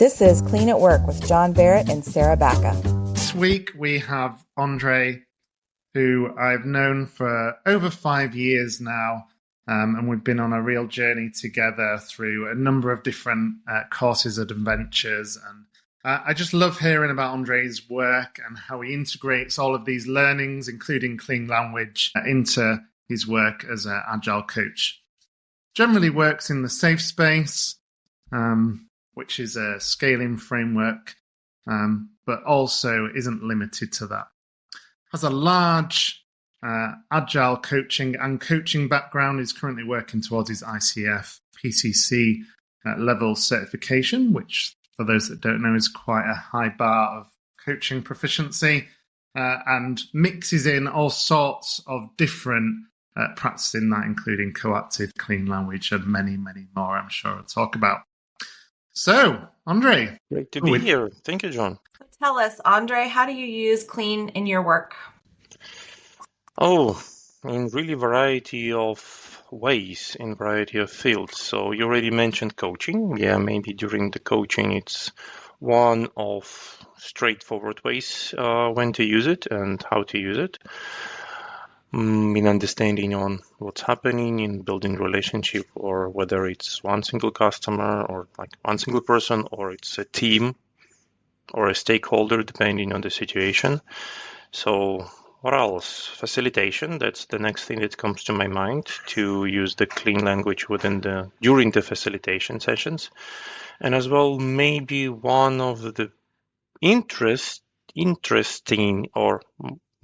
This is Clean at Work with John Barrett and Sarah Bacca. This week we have Andriy, who I've known for over 5 years now, and we've been on a real journey together through a number of different courses and adventures. And I just love hearing about Andriy's work and how he integrates all of these learnings, including clean language, into his work as an Agile coach. Generally works in the safe space, which is a scaling framework, but also isn't limited to that. Has a large Agile coaching and coaching background. Is currently working towards his ICF PCC level certification, which, for those that don't know, is quite a high bar of coaching proficiency, and mixes in all sorts of different practices in that, including coactive, clean language, and many, many more I'm sure I'll talk about. So, Andriy. Great to be here. Thank you, John. Tell us, Andriy, how do you use clean in your work? In really variety of ways, in variety of fields. So you already mentioned coaching. Yeah, maybe during the coaching, it's one of straightforward ways when to use it and how to use it. In understanding on what's happening in building relationship, or whether it's one single customer or like one single person, or it's a team or a stakeholder, depending on the situation. So what else? Facilitation, that's the next thing that comes to my mind, to use the clean language during the facilitation sessions. And as well, maybe one of the interesting, or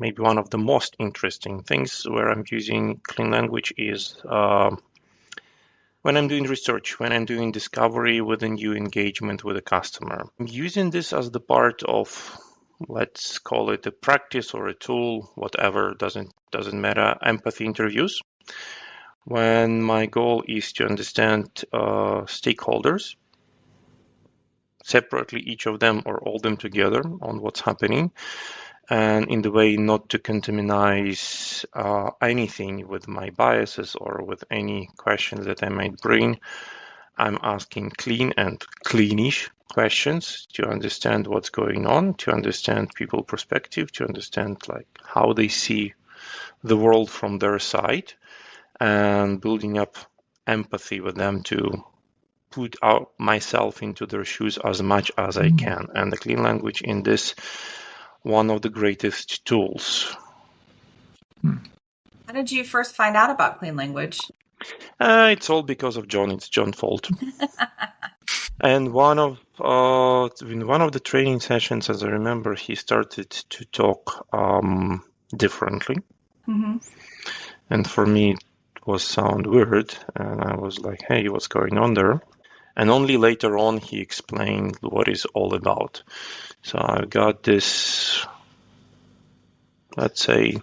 maybe one of the most interesting things where I'm using clean language is when I'm doing research, when I'm doing discovery with a new engagement with a customer. I'm using this as the part of, let's call it a practice or a tool, whatever, doesn't matter, empathy interviews, when my goal is to understand stakeholders separately, each of them or all them together, on what's happening, and in the way not to contaminate anything with my biases or with any questions that I might bring. I'm asking clean and cleanish questions to understand what's going on, to understand people's perspective, to understand like how they see the world from their side, and building up empathy with them to put out myself into their shoes as much as I can. And the clean language in this, one of the greatest tools. How did you first find out about clean language? It's all because of John. It's John's fault. And in one of the training sessions, as I remember, he started to talk differently. Mm-hmm. And for me, it was sound weird. And I was like, hey, what's going on there? And only later on, he explained what it's all about. So I got this, let's say,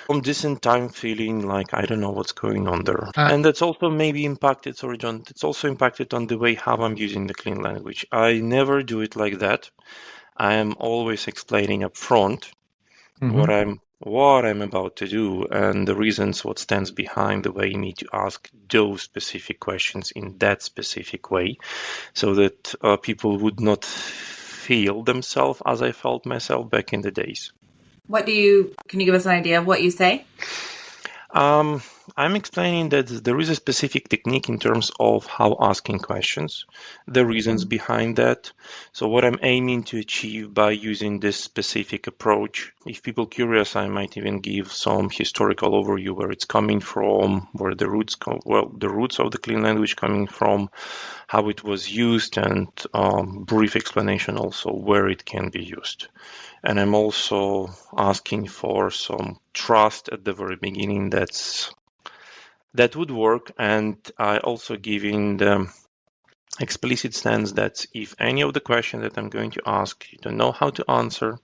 from decent time feeling like I don't know what's going on there. And that's also maybe impacted, sorry, John, it's also impacted on the way how I'm using the clean language. I never do it like that. I am always explaining up front what I'm about to do and the reasons, what stands behind the way me to ask those specific questions in that specific way, so that people would not feel themselves as I felt myself back in the days. Can you give us an idea of what you say? I'm explaining that there is a specific technique in terms of how asking questions, the reasons behind that. So what I'm aiming to achieve by using this specific approach, if people are curious, I might even give some historical overview where it's coming from, where the roots of the clean language coming from, how it was used, and brief explanation also where it can be used. And I'm also asking for some trust at the very beginning that would work. And I also giving the explicit stance that if any of the questions that I'm going to ask, you don't know how to answer,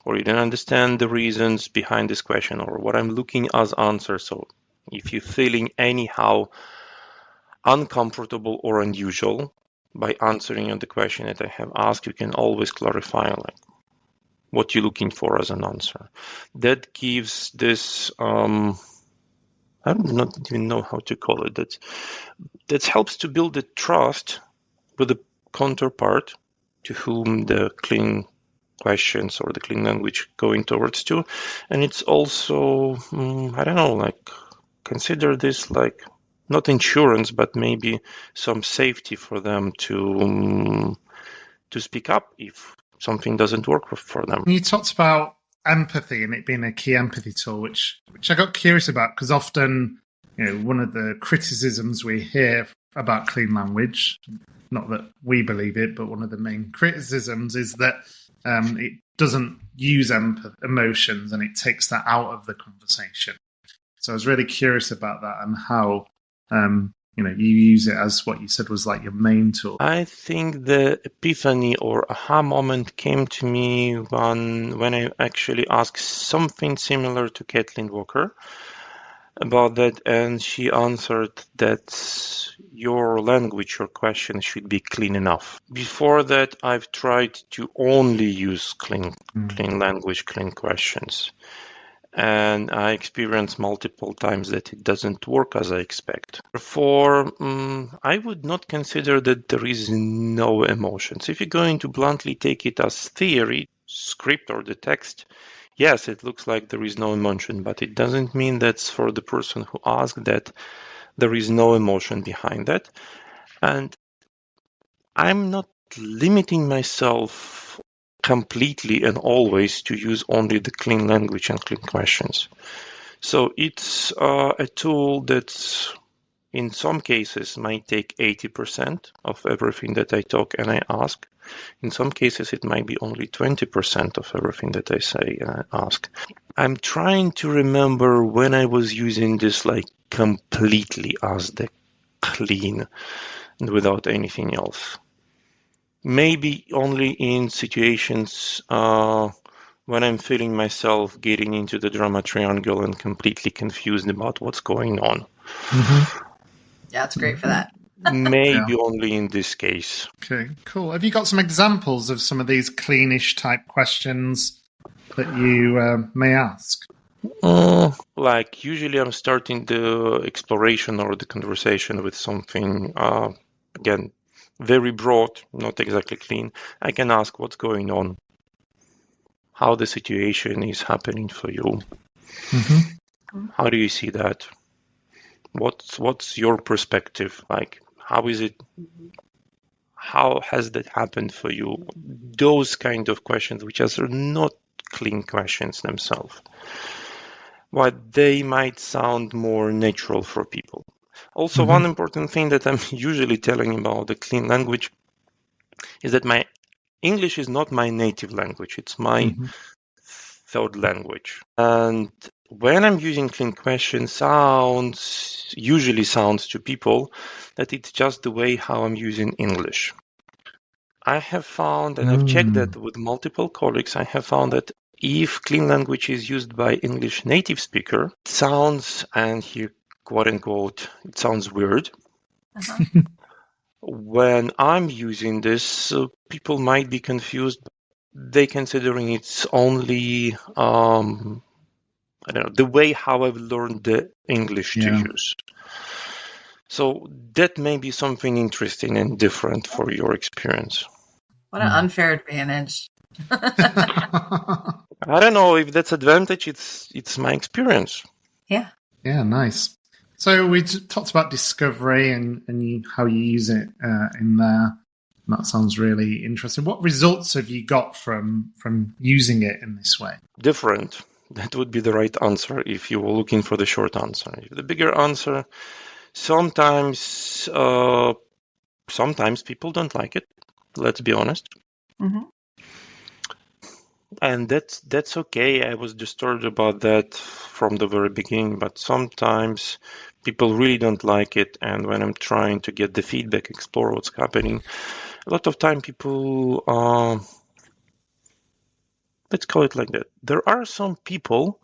or you don't understand the reasons behind this question, or what I'm looking as answer. So if you're feeling anyhow uncomfortable or unusual by answering on the question that I have asked, you can always clarify like what you're looking for as an answer. That gives this, I don't even know how to call it, that helps to build the trust with the counterpart to whom the clean questions or the clean language going towards to. And it's also, I don't know, like consider this like not insurance, but maybe some safety for them to speak up if something doesn't work for them. You talked about empathy and it being a key empathy tool, which I got curious about because often, one of the criticisms we hear about clean language, not that we believe it, but one of the main criticisms is that it doesn't use emotions and it takes that out of the conversation. So I was really curious about that and how you use it as what you said was like your main tool. I think the epiphany or aha moment came to me when I actually asked something similar to Kathleen Walker about that, and she answered that your language, your question should be clean enough. Before that, I've tried to only use clean language, clean questions. And I experienced multiple times that it doesn't work as I expect. Therefore, I would not consider that there is no emotions. If you're going to bluntly take it as theory, script or the text, yes, it looks like there is no emotion, but it doesn't mean that's for the person who asked that there is no emotion behind that. And I'm not limiting myself completely and always to use only the clean language and clean questions. So it's a tool that in some cases might take 80% of everything that I talk and I ask. In some cases, it might be only 20% of everything that I say and I ask. I'm trying to remember when I was using this like completely as the clean and without anything else. Maybe only in situations when I'm feeling myself getting into the drama triangle and completely confused about what's going on. Mm-hmm. Yeah, it's great for that. Maybe only in this case. Okay, cool. Have you got some examples of some of these cleanish type questions that you may ask? Like usually I'm starting the exploration or the conversation with something, again, very broad, not exactly clean. I can ask what's going on, how the situation is happening for you. Mm-hmm. How do you see that? What's your perspective? Like, how is it? How has that happened for you? Those kind of questions, which are not clean questions themselves. Why they might sound more natural for people. Also, one important thing that I'm usually telling about the clean language is that my English is not my native language. It's my third language. And when I'm using clean questions, usually sounds to people that it's just the way how I'm using English. I have found, and I've checked that with multiple colleagues, I have found that if clean language is used by English native speaker, it sounds, and here quote unquote, it sounds weird. When I'm using this, people might be confused. They considering it's only, I don't know, the way how I've learned the English to use. So that may be something interesting and different for your experience. What an unfair advantage. I don't know if that's advantage. It's my experience. Yeah. Yeah, nice. So we talked about discovery and how you use it in there. That sounds really interesting. What results have you got from using it in this way? Different. That would be the right answer if you were looking for the short answer. If the bigger answer, sometimes people don't like it. Let's be honest. Mm-hmm. And that's okay. I was disturbed about that from the very beginning, but sometimes people really don't like it. And when I'm trying to get the feedback, explore what's happening, a lot of time people, let's call it like that. There are some people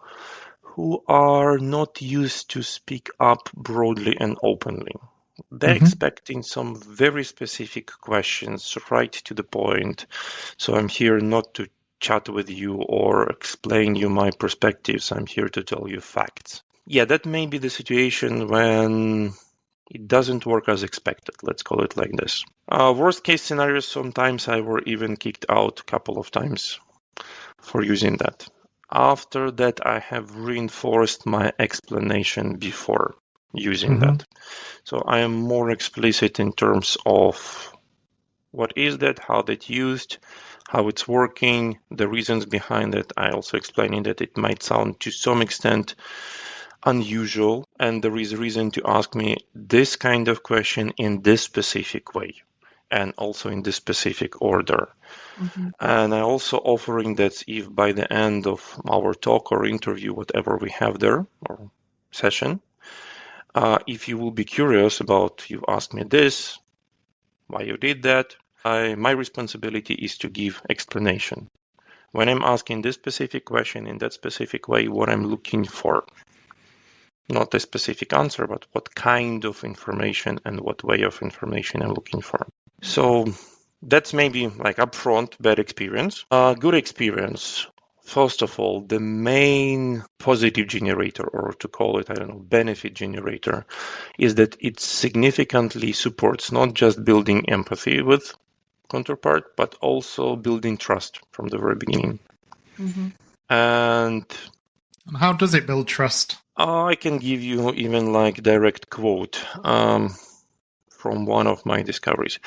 who are not used to speak up broadly and openly. They're expecting some very specific questions, right to the point. So I'm here not to chat with you or explain you my perspectives. I'm here to tell you facts. Yeah, that may be the situation when it doesn't work as expected. Let's call it like this. Worst case scenarios, sometimes I were even kicked out a couple of times for using that. After that, I have reinforced my explanation before using that. So I am more explicit in terms of what is that, how that's used, how it's working, the reasons behind it. I also explaining that it might sound to some extent unusual, and there is reason to ask me this kind of question in this specific way, and also in this specific order. And I also offering that if by the end of our talk or interview, whatever we have there, or session, if you will be curious about, you asked me this, why you did that, my responsibility is to give explanation. When I'm asking this specific question in that specific way, what I'm looking for. Not a specific answer, but what kind of information and what way of information I'm looking for. So that's maybe like upfront bad experience. Good experience. First of all, the main positive generator, or to call it, I don't know, benefit generator, is that it significantly supports not just building empathy with counterpart, but also building trust from the very beginning. And how does it build trust? I can give you even like direct quote from one of my discoveries.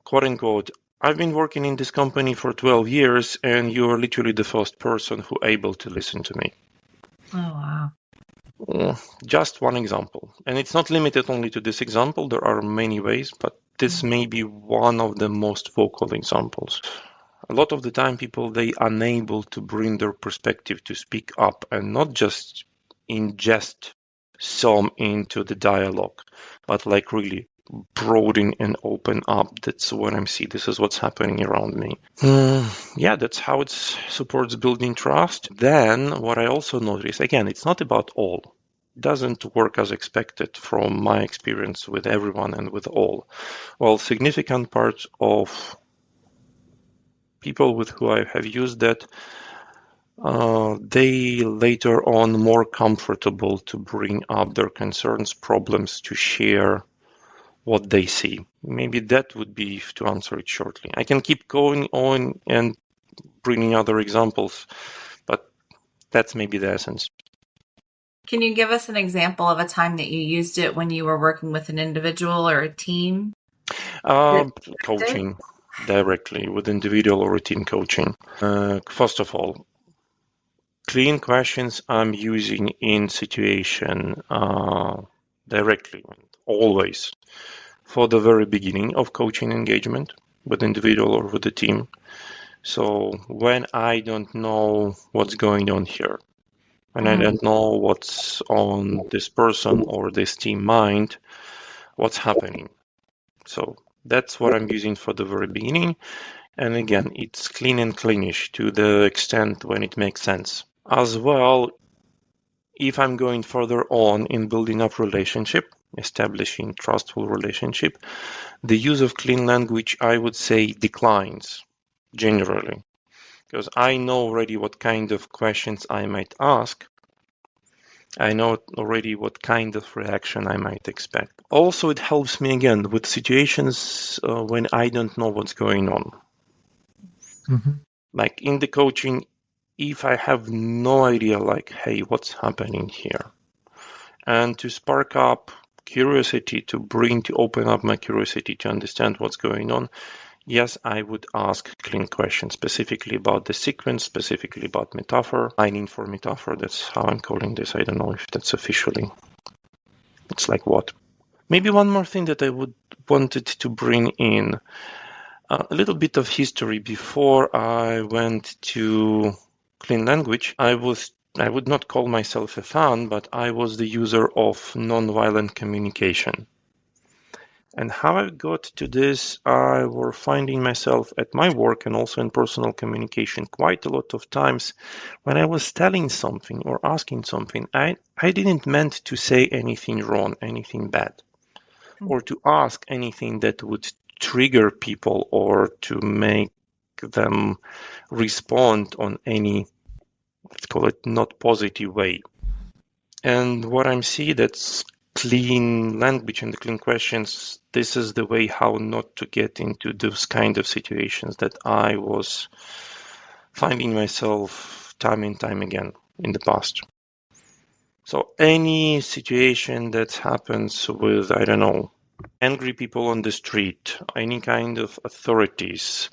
Quote unquote, I've been working in this company for 12 years and you're literally the first person who able to listen to me. Oh, wow. Just one example. And it's not limited only to this example. There are many ways, but this may be one of the most vocal examples. A lot of the time people, they unable to bring their perspective to speak up and not just ingest some into the dialogue, but like really broaden and open up. That's what I'm seeing. This is what's happening around me. Yeah, that's how it supports building trust. Then what I also notice, again, it's not about all. It doesn't work as expected from my experience with everyone and with all. Well, significant part of people with who I have used that, they later on more comfortable to bring up their concerns, problems, to share what they see. Maybe that would be to answer it shortly. I can keep going on and bringing other examples, but that's maybe the essence. Can you give us an example of a time that you used it when you were working with an individual or a team? Coaching directly with individual or team coaching. First of all, clean questions I'm using in situation directly, always, for the very beginning of coaching engagement with individual or with the team. So when I don't know what's going on here, when I don't know what's on this person or this team mind, what's happening. So that's what I'm using for the very beginning. And again, it's clean and cleanish to the extent when it makes sense. As well, if I'm going further on in building up relationship, establishing trustful relationship, the use of clean language, I would say, declines generally, because I know already what kind of questions I might ask. I know already what kind of reaction I might expect. Also, it helps me again with situations when I don't know what's going on. Like in the coaching, if I have no idea, like, hey, what's happening here? And to spark up curiosity, to open up my curiosity to understand what's going on, yes, I would ask clean questions, specifically about the sequence, specifically about metaphor, mining for metaphor. That's how I'm calling this. I don't know if that's officially. It's like what? Maybe one more thing that I wanted to bring in, a little bit of history before I went to clean language. I would not call myself a fan, but I was the user of nonviolent communication. And how I got to this, I was finding myself at my work and also in personal communication quite a lot of times when I was telling something or asking something, I didn't meant to say anything wrong, anything bad, or to ask anything that would trigger people or to make them respond on any, let's call it, not positive way. And what I'm seeing, that's clean language and the clean questions, this is the way how not to get into those kind of situations that I was finding myself time and time again in the past. So any situation that happens with, I don't know, angry people on the street, any kind of authorities,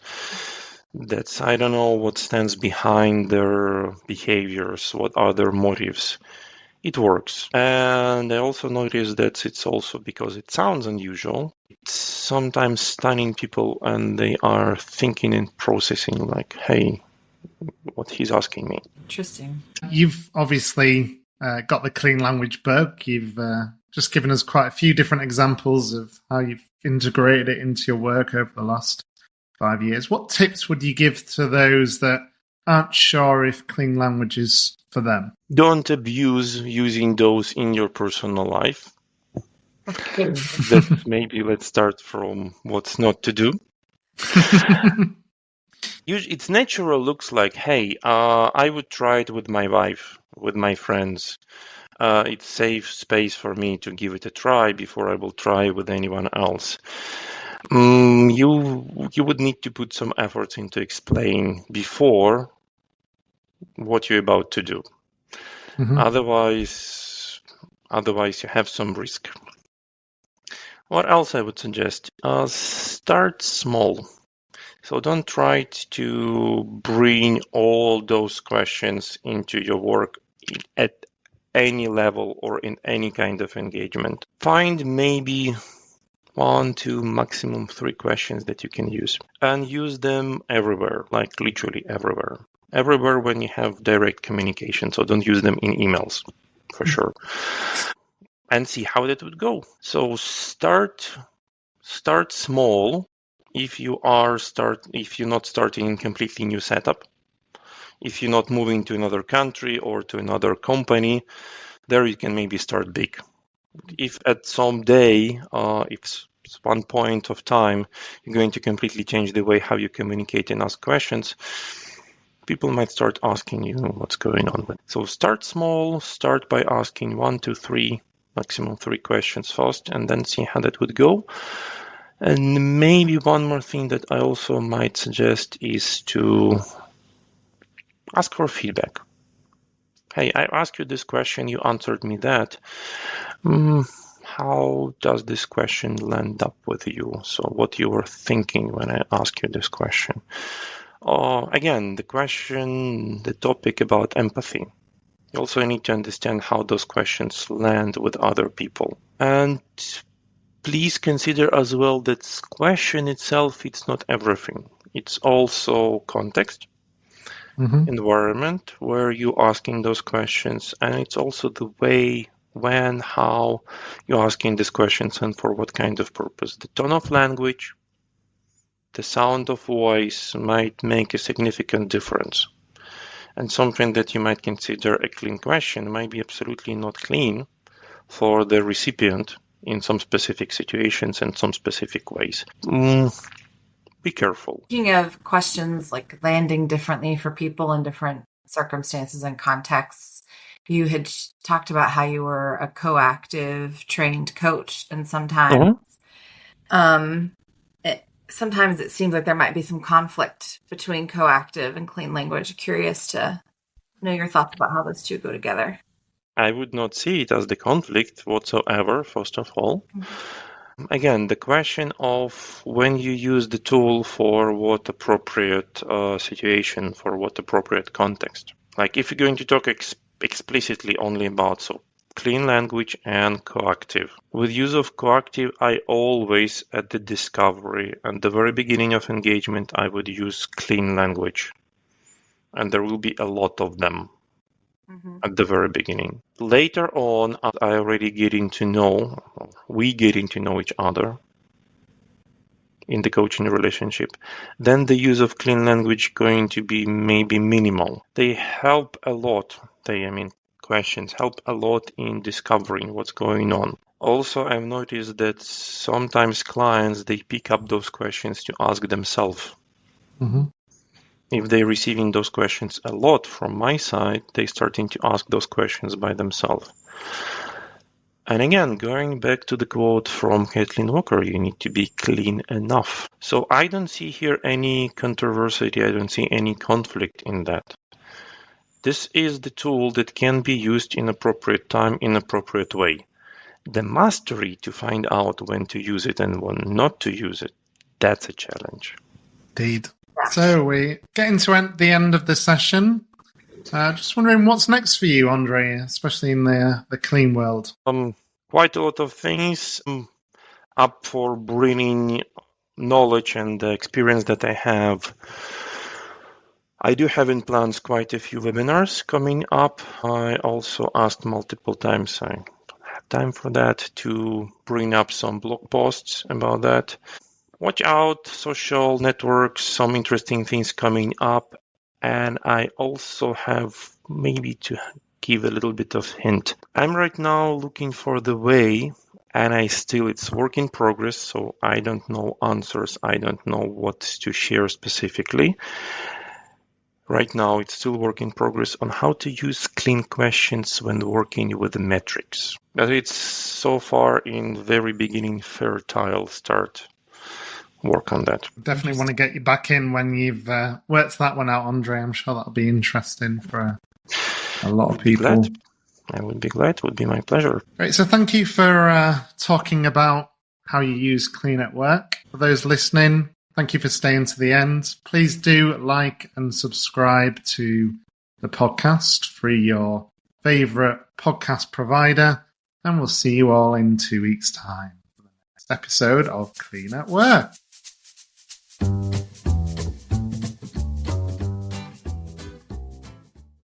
that's, I don't know what stands behind their behaviors, what are their motives. It works. And I also noticed that it's also because it sounds unusual. It's sometimes stunning people and they are thinking and processing like, hey, what he's asking me. Interesting. You've obviously got the clean language book. You've just given us quite a few different examples of how you've integrated it into your work over the last 5 years. What tips would you give to those that aren't sure if clean language is for them? Don't abuse using those in your personal life. That maybe let's start from what's not to do. It's natural looks like, hey, I would try it with my wife, with my friends. It's safe space for me to give it a try before I will try with anyone else. You would need to put some efforts into explain before what you're about to do. Mm-hmm. Otherwise you have some risk. What else I would suggest? Start small. So don't try to bring all those questions into your work at any level or in any kind of engagement. Find maybe 1, 2, maximum 3 questions that you can use and use them everywhere, like literally everywhere. Everywhere when you have direct communication. So don't use them in emails for sure. And see how that would go. So start small. If you're not starting in completely new setup, if you're not moving to another country or to another company, there you can maybe start big. If at some day, if one point of time, you're going to completely change the way how you communicate and ask questions, people might start asking you what's going on with it. So start small, start by asking 1, 2, 3, maximum 3 questions first, and then see how that would go. And maybe one more thing that I also might suggest is to ask for feedback. Hey, I asked you this question, you answered me that. How does this question land up with you? So what you were thinking when I asked you this question? Again, the topic about empathy. You also need to understand how those questions land with other people. And please consider as well that question itself, it's not everything. It's also context, environment where you're asking those questions, and it's also the way, when, how you're asking these questions and for what kind of purpose. The tone of language, the sound of voice might make a significant difference. And something that you might consider a clean question might be absolutely not clean for the recipient in some specific situations and some specific ways. Be careful. Speaking of questions like landing differently for people in different circumstances and contexts, you had talked about how you were a coactive trained coach, and sometimes sometimes it seems like there might be some conflict between coactive and clean language. Curious to know your thoughts about how those two go together. I would not see it as the conflict whatsoever, first of all. Again, the question of when you use the tool for what appropriate situation, for what appropriate context. Like if you're going to talk explicitly only about clean language and coactive. With use of coactive, I always, at the discovery and the very beginning of engagement, I would use clean language. And there will be a lot of them at the very beginning. Later on, I already we getting to know each other in the coaching relationship, then the use of clean language going to be maybe minimal. They help a lot. Questions help a lot in discovering what's going on. Also, I've noticed that sometimes clients, they pick up those questions to ask themselves. If they're receiving those questions a lot from my side, they're starting to ask those questions by themselves. And again, going back to the quote from Kathleen Walker, you need to be clean enough. So I don't see here any controversy. I don't see any conflict in that. This is the tool that can be used in appropriate time, in appropriate way. The mastery to find out when to use it and when not to use it, that's a challenge. Indeed. So we're getting to the end of the session. Just wondering what's next for you, Andriy, especially in the clean world. Quite a lot of things up for bringing knowledge and the experience that I have. I do have in plans quite a few webinars coming up. I also asked multiple times, I don't have time for that, to bring up some blog posts about that. Watch out, social networks, some interesting things coming up. And I also have maybe to give a little bit of hint. I'm right now looking for the way, and it's work in progress, so I don't know answers. I don't know what to share specifically. Right now, it's still work in progress on how to use clean questions when working with the metrics. But it's so far in very beginning fertile start. Work on that. Definitely want to get you back in when you've worked that one out, Andriy. I'm sure that'll be interesting for a lot of people. I would be glad. It would be my pleasure. Great. So thank you for talking about how you use Clean at Work. For those listening, thank you for staying to the end. Please do like and subscribe to the podcast through your favorite podcast provider. And we'll see you all in 2 weeks' time for the next episode of Clean at Work.